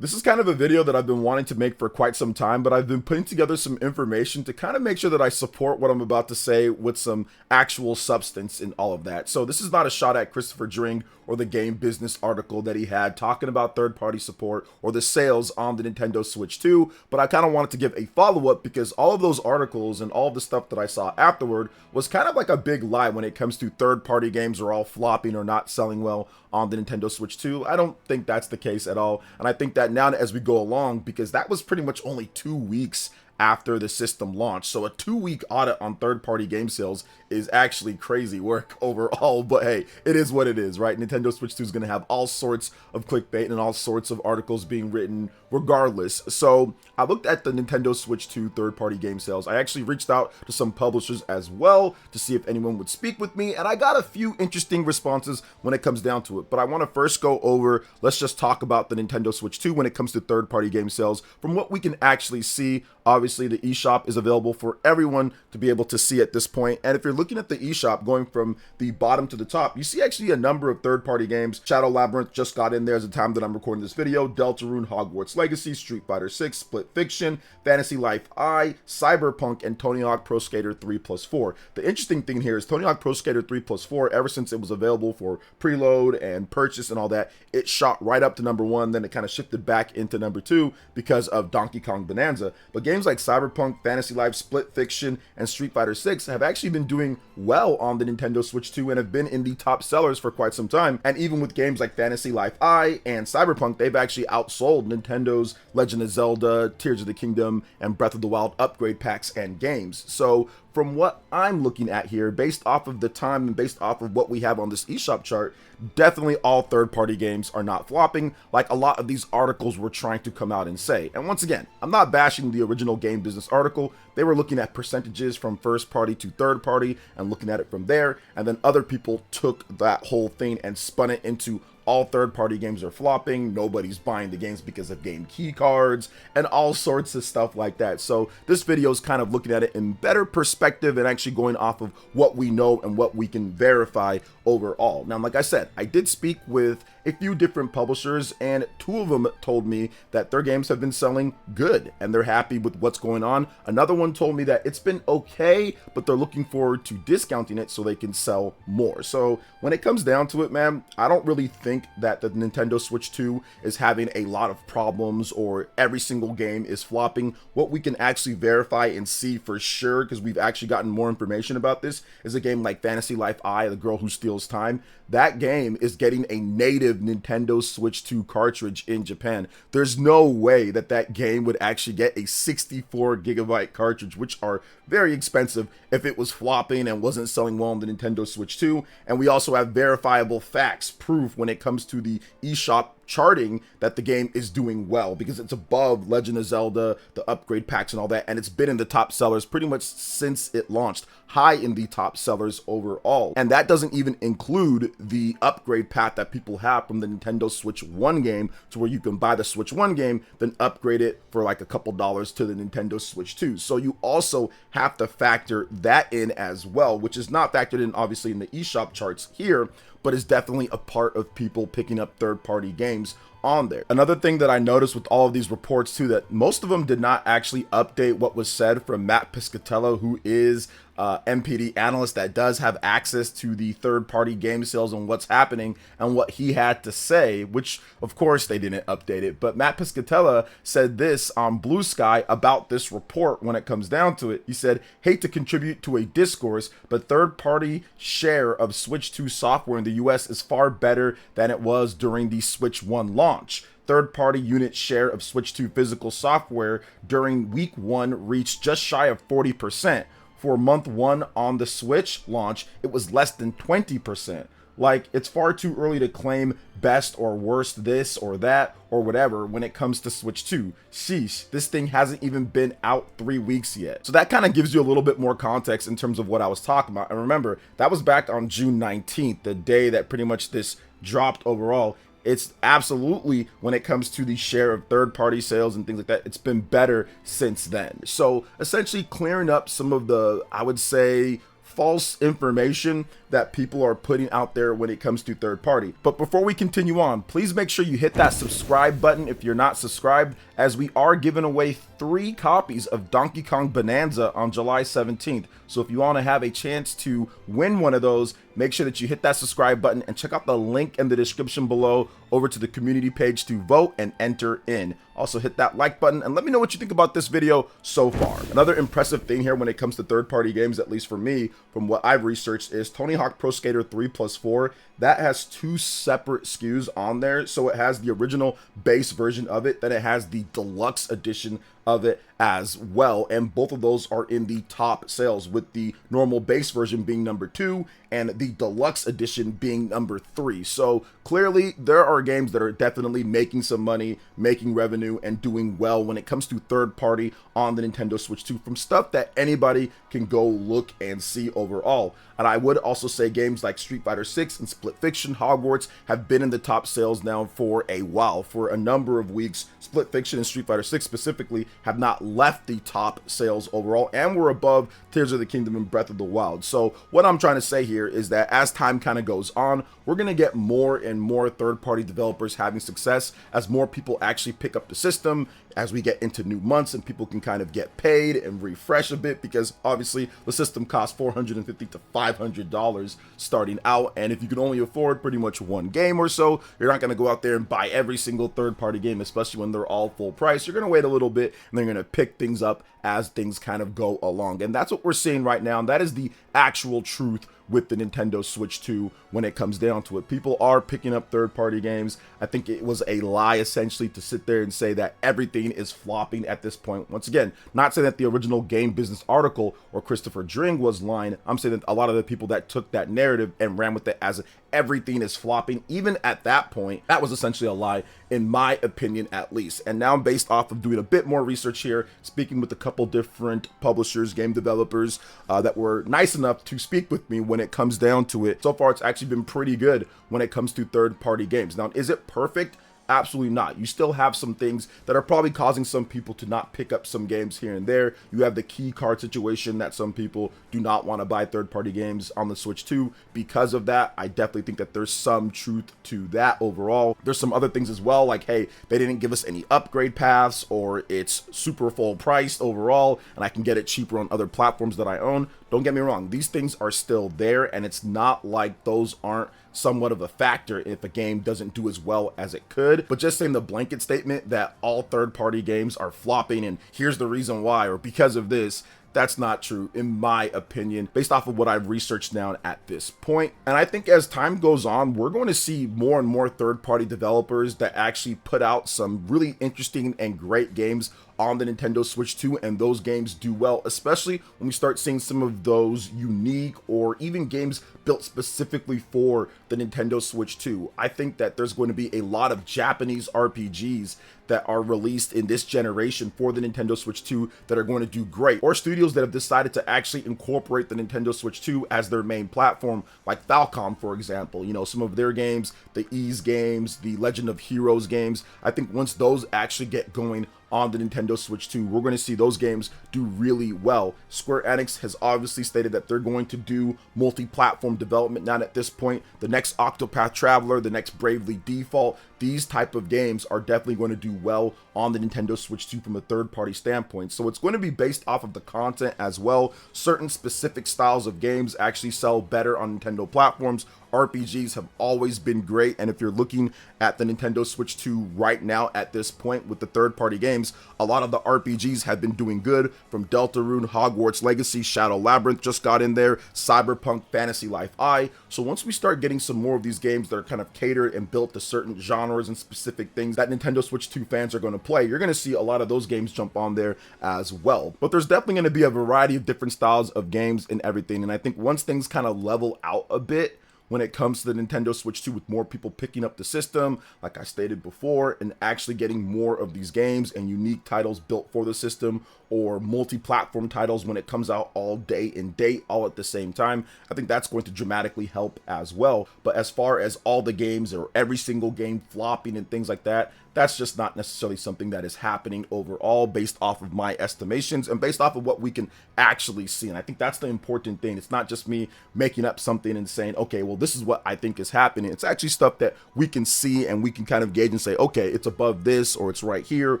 This is kind of a video that I've been wanting to make for quite some time, but I've been putting together some information to kind of make sure that I support what I'm about to say with some actual substance in all of that. So this is not a shot at Christopher Dring or the Game Business article that he had talking about third-party support or the sales on the Nintendo Switch 2, but I kind of wanted to give a follow-up because all of those articles and all of the stuff that I saw afterward was kind of like a big lie when it comes to third-party games are all flopping or not selling well on the Nintendo Switch 2. I don't think that's the case at all, and I think that now as we go along, because that was pretty much only 2 weeks after the system launched. So a 2-week audit on third-party game sales is actually crazy work overall, but hey, it is what it is, right? Nintendo Switch 2 is going to have all sorts of clickbait and all sorts of articles being written regardless. So I looked at the Nintendo Switch 2 third-party game sales. I actually reached out to some publishers as well to see if anyone would speak with me, and I got a few interesting responses when it comes down to it. But I want to first go over, let's just talk about the Nintendo Switch 2 when it comes to third-party game sales from what we can actually see. Obviously, the eShop is available for everyone to be able to see at this point. And if you're looking at the eShop going from the bottom to the top, you see actually a number of third-party games. Shadow Labyrinth just got in there at the time that I'm recording this video. Deltarune, Hogwarts Legacy, Street Fighter 6, Split Fiction, Fantasy Life I, Cyberpunk, and Tony Hawk Pro Skater 3+4. The interesting thing here is Tony Hawk Pro Skater 3+4, ever since it was available for preload and purchase and all that, it shot right up to number 1, then it kind of shifted back into number 2 because of Donkey Kong Bonanza. But games like Cyberpunk, Fantasy Life, Split Fiction, and Street Fighter 6 have actually been doing well on the Nintendo Switch 2 and have been in the top sellers for quite some time. And even with games like Fantasy Life I and Cyberpunk, they've actually outsold Nintendo's Legend of Zelda, Tears of the Kingdom, and Breath of the Wild upgrade packs and games. So from what I'm looking at here, based off of the time and based off of what we have on this eShop chart, definitely all third-party games are not flopping like a lot of these articles were trying to come out and say. And once again, I'm not bashing the original Game Business article. They were looking at percentages from first party to third party and looking at it from there, and then other people took that whole thing and spun it into all third-party games are flopping, nobody's buying the games because of game key cards, and all sorts of stuff like that. So this video is kind of looking at it in better perspective and actually going off of what we know and what we can verify overall. Now, like I said, I did speak with a few different publishers, and 2 of them told me that their games have been selling good and they're happy with what's going on. Another one told me that it's been okay, but they're looking forward to discounting it so they can sell more. So when it comes down to it, man, I don't really think that the Nintendo Switch 2 is having a lot of problems or every single game is flopping. What we can actually verify and see for sure, because we've actually gotten more information about this, is a game like Fantasy Life I, The Girl Who Steals Time. That game is getting a native Nintendo Switch 2 cartridge in Japan. There's no way that that game would actually get a 64 gigabyte cartridge, which are very expensive, if it was flopping and wasn't selling well on the Nintendo Switch 2. And we also have verifiable facts, proof when it comes to the eShop charting that the game is doing well because it's above Legend of Zelda, the upgrade packs and all that, and it's been in the top sellers pretty much since it launched, high in the top sellers overall. And that doesn't even include the upgrade pack that people have from the Nintendo Switch 1 game, to where you can buy the Switch 1 game, then upgrade it for like a couple dollars to the Nintendo Switch 2. So you also have to factor that in as well, which is not factored in obviously in the eShop charts here, but is definitely a part of people picking up third-party games on there. Another thing that I noticed with all of these reports too, that most of them did not actually update what was said from Matt Piscatello, who is MPD analyst that does have access to the third-party game sales and what's happening and what he had to say, which of course they didn't update it. But Matt Piscatella said this on Blue Sky about this report when it comes down to it. He said, hate to contribute to a discourse, but third-party share of Switch 2 software in the US is far better than it was during the Switch 1 launch. Third-party unit share of Switch 2 physical software during week 1 reached just shy of 40%. For month 1 on the Switch launch, it was less than 20%. Like, it's far too early to claim best or worst this or that or whatever when it comes to Switch 2. Sheesh, this thing hasn't even been out 3 weeks yet. So that kind of gives you a little bit more context in terms of what I was talking about. And remember, that was back on June 19th, the day that pretty much this dropped overall. It's absolutely, when it comes to the share of third-party sales and things like that, it's been better since then. So essentially clearing up some of the, I would say, false information that people are putting out there when it comes to third party. But before we continue on, please make sure you hit that subscribe button if you're not subscribed, as we are giving away 3 copies of Donkey Kong Bonanza on July 17th. So if you want to have a chance to win one of those, make sure that you hit that subscribe button and check out the link in the description below over to the community page to vote and enter in. Also hit that like button and let me know what you think about this video so far. Another impressive thing here when it comes to third-party games, at least for me, from what I've researched, is Tony Hawk Pro Skater 3+4. That has 2 separate SKUs on there. So it has the original base version of it, then it has the deluxe edition of it as well, and both of those are in the top sales, with the normal base version being number 2 and the deluxe edition being number 3. So clearly there are games that are definitely making some money, making revenue, and doing well when it comes to third party on the Nintendo Switch 2, from stuff that anybody can go look and see overall. And I would also say games like Street Fighter 6 and Split Fiction Hogwarts have been in the top sales now for a while. For a number of weeks, Split Fiction and Street Fighter 6 specifically have not left the top sales overall, and we're above Tears of the Kingdom and Breath of the Wild. So what I'm trying to say here is that as time kind of goes on, we're going to get more and more third-party developers having success as more people actually pick up the system, as we get into new months and people can kind of get paid and refresh a bit, because obviously the system costs $450 to $500 starting out, and if you can only afford pretty much one game or so, you're not going to go out there and buy every single third-party game, especially when they're all full price. You're going to wait a little bit and they're going to pick things up as things kind of go along, and that's what we're seeing right now, and that is the actual truth with the Nintendo Switch 2 when it comes down to it. People are picking up third-party games. I think it was a lie essentially to sit there and say that everything is flopping at this point. Once again, not saying that the original Game Business article or Christopher Dring was lying. I'm saying that a lot of the people that took that narrative and ran with it as everything is flopping, even at that point, that was essentially a lie, in my opinion at least. And now, based off of doing a bit more research here, speaking with a couple different publishers, game developers that were nice enough to speak with me when it comes down to it, so far it's actually been pretty good when it comes to third-party games. Now, is it perfect? Absolutely not. You still have some things that are probably causing some people to not pick up some games here and there. You have the key card situation that some people do not want to buy third-party games on the Switch 2 because of that. I definitely think that there's some truth to that overall. There's some other things as well, like, hey, they didn't give us any upgrade paths, or it's super full priced overall and I can get it cheaper on other platforms that I own. Don't get me wrong, these things are still there, and it's not like those aren't somewhat of a factor if a game doesn't do as well as it could. But just saying the blanket statement that all third-party games are flopping and here's the reason why, or because of this, that's not true in my opinion, based off of what I've researched now at this point. And I think as time goes on, we're going to see more and more third-party developers that actually put out some really interesting and great games on the Nintendo Switch 2, and those games do well, especially when we start seeing some of those unique or even games built specifically for the Nintendo Switch 2. I think that there's going to be a lot of Japanese RPGs that are released in this generation for the Nintendo Switch 2 that are going to do great, or studios that have decided to actually incorporate the Nintendo Switch 2 as their main platform, like Falcom, for example. You know, some of their games, the Ys games, the Legend of Heroes games, I think once those actually get going on the Nintendo Switch 2, we're going to see those games do really well. Square Enix has obviously stated that they're going to do multi-platform development now. At this point, the next Octopath Traveler, the next Bravely Default, these type of games are definitely going to do well on the Nintendo Switch 2 from a third-party standpoint. So it's going to be based off of the content as well. Certain specific styles of games actually sell better on Nintendo platforms. RPGs have always been great, and if you're looking at the Nintendo Switch 2 right now at this point with the third-party games, a lot of the RPGs have been doing good, from Deltarune, Hogwarts Legacy, Shadow Labyrinth just got in there, Cyberpunk, Fantasy Life I. So once we start getting some more of these games that are kind of catered and built to certain genres and specific things that Nintendo Switch 2 fans are going to play, you're going to see a lot of those games jump on there as well. But there's definitely going to be a variety of different styles of games and everything, and I think once things kind of level out a bit, when it comes to the Nintendo Switch 2, with more people picking up the system, like I stated before, and actually getting more of these games and unique titles built for the system, or multi-platform titles when it comes out all day and date, all at the same time, I think that's going to dramatically help as well. But as far as all the games or every single game flopping and things like that, that's just not necessarily something that is happening overall based off of my estimations and based off of what we can actually see. And I think that's the important thing. It's not just me making up something and saying, okay, well, this is what I think is happening. It's actually stuff that we can see and we can kind of gauge and say, okay, it's above this, or it's right here,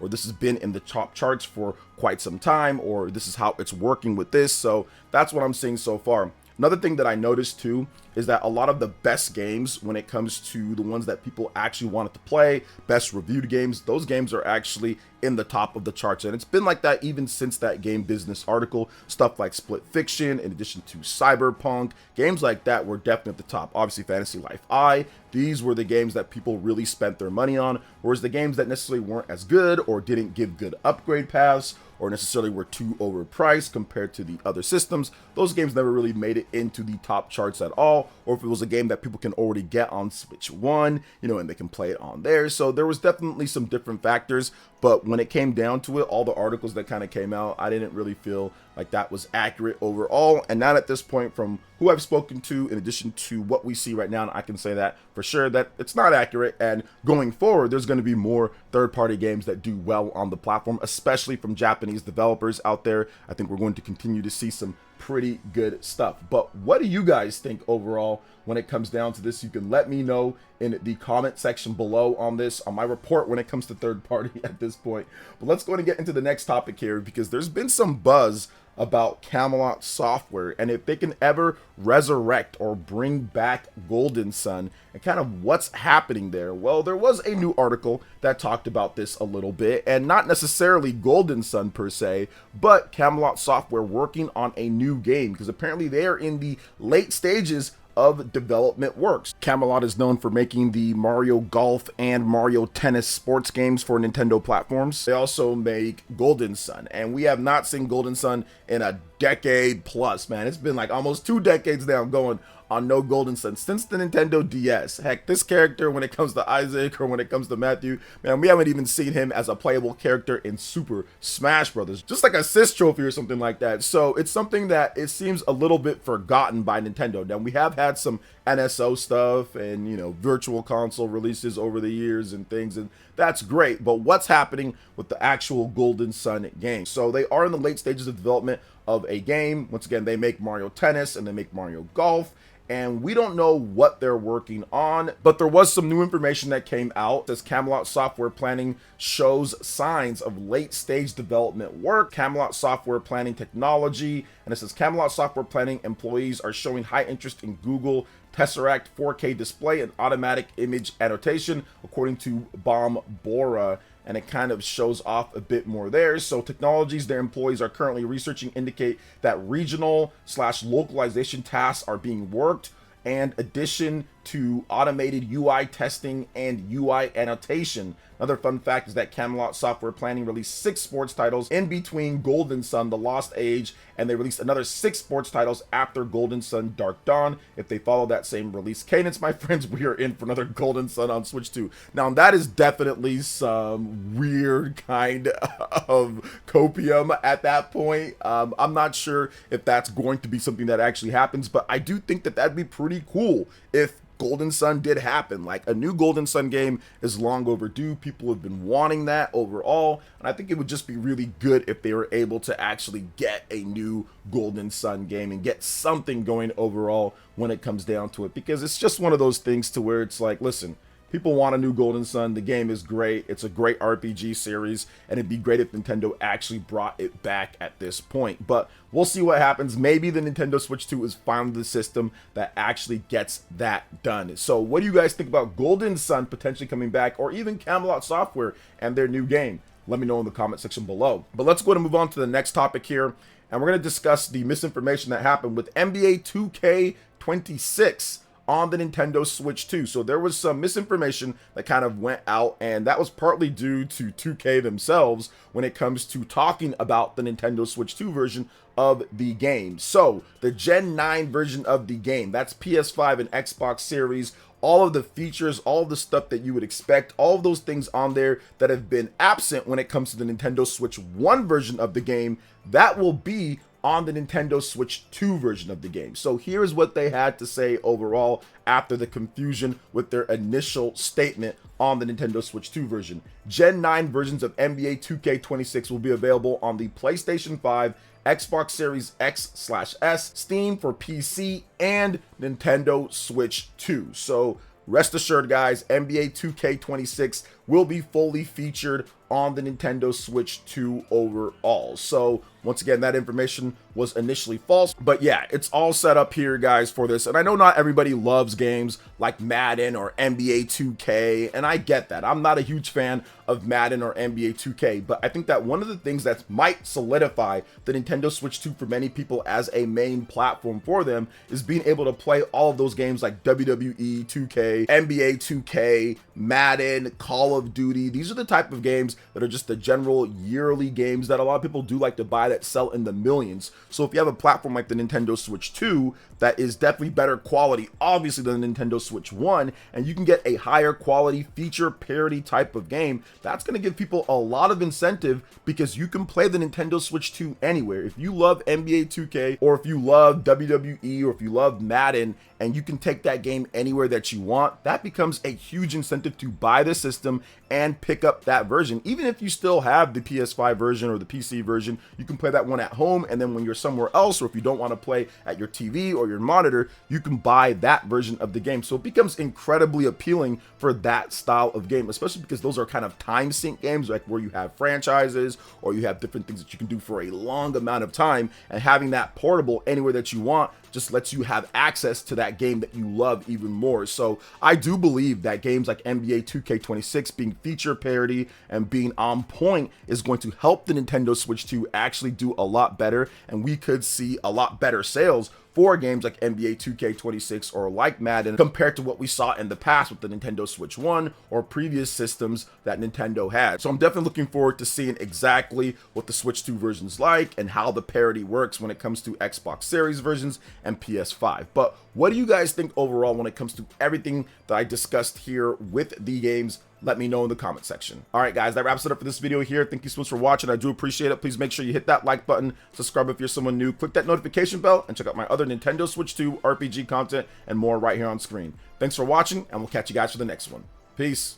or this has been in the top charts for quite some time, or this is how it's working with this. So that's what I'm seeing so far. Another thing that I noticed too is that a lot of the best games, when it comes to the ones that people actually wanted to play, best reviewed games, those games are actually in the top of the charts. And it's been like that even since that Game Business article. Stuff like Split Fiction, in addition to Cyberpunk, games like that were definitely at the top. Obviously Fantasy Life I, these were the games that people really spent their money on, whereas the games that necessarily weren't as good or didn't give good upgrade paths or necessarily were too overpriced compared to the other systems, those games never really made it into the top charts at all. Or if it was a game that people can already get on Switch 1, you know, and they can play it on there. So there was definitely some different factors, but when it came down to it, all the articles that kind of came out, I didn't really feel like that was accurate overall. And not at this point, from who I've spoken to, in addition to what we see right now, I can say that for sure that it's not accurate. And going forward, there's going to be more third-party games that do well on the platform, especially from Japanese developers out there. I think we're going to continue to see some pretty good stuff. But what do you guys think overall when it comes down to this? You can let me know in the comment section below on this, on my report when it comes to third party at this point. But let's go ahead and get into the next topic here, because there's been some buzz about Camelot Software and if they can ever resurrect or bring back Golden Sun and kind of what's happening there. Well, there was a new article that talked about this a little bit, and not necessarily Golden Sun per se, but Camelot Software working on a new game, because apparently they are in the late stages of development works. Camelot is known for making the Mario Golf and Mario Tennis sports games for Nintendo platforms. They also make Golden Sun, and we have not seen Golden Sun in a decade plus, man. It's been like almost 2 decades now going on no Golden Sun since the Nintendo DS. Heck, this character, when it comes to Isaac or when it comes to Matthew, man, we haven't even seen him as a playable character in Super Smash Brothers, just like a Sis trophy or something like that. So it's something that it seems a little bit forgotten by Nintendo. Now, we have had some NSO stuff and, you know, virtual console releases over the years and things, and that's great, but what's happening with the actual Golden Sun game? So they are in the late stages of development of a game. Once again, they make Mario Tennis and they make Mario Golf, and we don't know what they're working on, but there was some new information that came out as Camelot Software Planning shows signs of late stage development work. Camelot Software Planning technology, and it says Camelot Software Planning employees are showing high interest in Google Tesseract 4K display and automatic image annotation, according to Bomb Bora. And it kind of shows off a bit more there. So technologies their employees are currently researching indicate that regional/localization tasks are being worked, and addition to automated UI testing and UI annotation. Another fun fact is that Camelot Software Planning released 6 sports titles in between Golden Sun, The Lost Age, and they released another 6 sports titles after Golden Sun, Dark Dawn. If they follow that same release cadence, my friends, we are in for another Golden Sun on Switch 2. Now, that is definitely some weird kind of copium at that point. I'm not sure if that's going to be something that actually happens, but I do think that that'd be pretty cool if Golden Sun did happen. Like, a new Golden Sun game is long overdue. People have been wanting that overall, and I think it would just be really good if they were able to actually get a new Golden Sun game and get something going overall when it comes down to it, because it's just one of those things to where it's like, listen, people want a new Golden Sun. The game is great. It's a great RPG series, and it'd be great if Nintendo actually brought it back at this point. But we'll see what happens. Maybe the Nintendo Switch 2 is finally the system that actually gets that done. So what do you guys think about Golden Sun potentially coming back, or even Camelot Software and their new game? Let me know in the comment section below. But let's go ahead and move on to the next topic here, and we're going to discuss the misinformation that happened with NBA 2K26 on the Nintendo Switch 2. So there was some misinformation that kind of went out, and that was partly due to 2K themselves when it comes to talking about the Nintendo Switch 2 version of the game. So the Gen 9 version of the game, that's PS5 and Xbox Series, all of the features, all of the stuff that you would expect, all of those things on there that have been absent when it comes to the Nintendo Switch 1 version of the game, that will be on the Nintendo Switch 2 version of the game. So here's what they had to say overall after the confusion with their initial statement on the Nintendo Switch 2 version. Gen 9 versions of NBA 2K26 will be available on the PlayStation 5, Xbox Series X/S, Steam for PC, and Nintendo Switch 2. So rest assured, guys, NBA 2K26 will be fully featured on the Nintendo Switch 2 overall. So once again, that information was initially false, but yeah, it's all set up here, guys, for this. And I know not everybody loves games like Madden or NBA 2K, and I get that. I'm not a huge fan of Madden or NBA 2K, but I think that one of the things that might solidify the Nintendo Switch 2 for many people as a main platform for them is being able to play all of those games like WWE 2K, NBA 2K, Madden, Call of Duty. These are the type of games that are just the general yearly games that a lot of people do like to buy that sell in the millions. So if you have a platform like the Nintendo Switch 2 that is definitely better quality, obviously, than the Nintendo Switch 1, and you can get a higher quality feature parity type of game, that's going to give people a lot of incentive because you can play the Nintendo Switch 2 anywhere. If you love NBA 2K, or if you love WWE, or if you love Madden, and you can take that game anywhere that you want, that becomes a huge incentive to buy the system and pick up that version. Even if you still have the PS5 version or the PC version, you can play that one at home, and then when you're somewhere else, or if you don't want to play at your TV or your monitor, you can buy that version of the game. So it becomes incredibly appealing for that style of game, especially because those are kind of time sync games, like where you have franchises or you have different things that you can do for a long amount of time, and having that portable anywhere that you want just lets you have access to that game that you love even more. So I do believe that games like NBA 2K26 being feature parity and being on point is going to help the Nintendo Switch 2 actually do a lot better, and we could see a lot better sales for games like NBA 2K26 or like Madden compared to what we saw in the past with the Nintendo Switch 1 or previous systems that Nintendo had. So I'm definitely looking forward to seeing exactly what the Switch 2 version's like and how the parity works when it comes to Xbox Series versions and PS5. But what do you guys think overall when it comes to everything that I discussed here with the games? Let me know in the comment section. All right, guys, that wraps it up for this video here. Thank you so much for watching. I do appreciate it. Please make sure you hit that like button, subscribe if you're someone new, click that notification bell, and check out my other Nintendo Switch 2 RPG content and more right here on screen. Thanks for watching, and we'll catch you guys for the next one. Peace.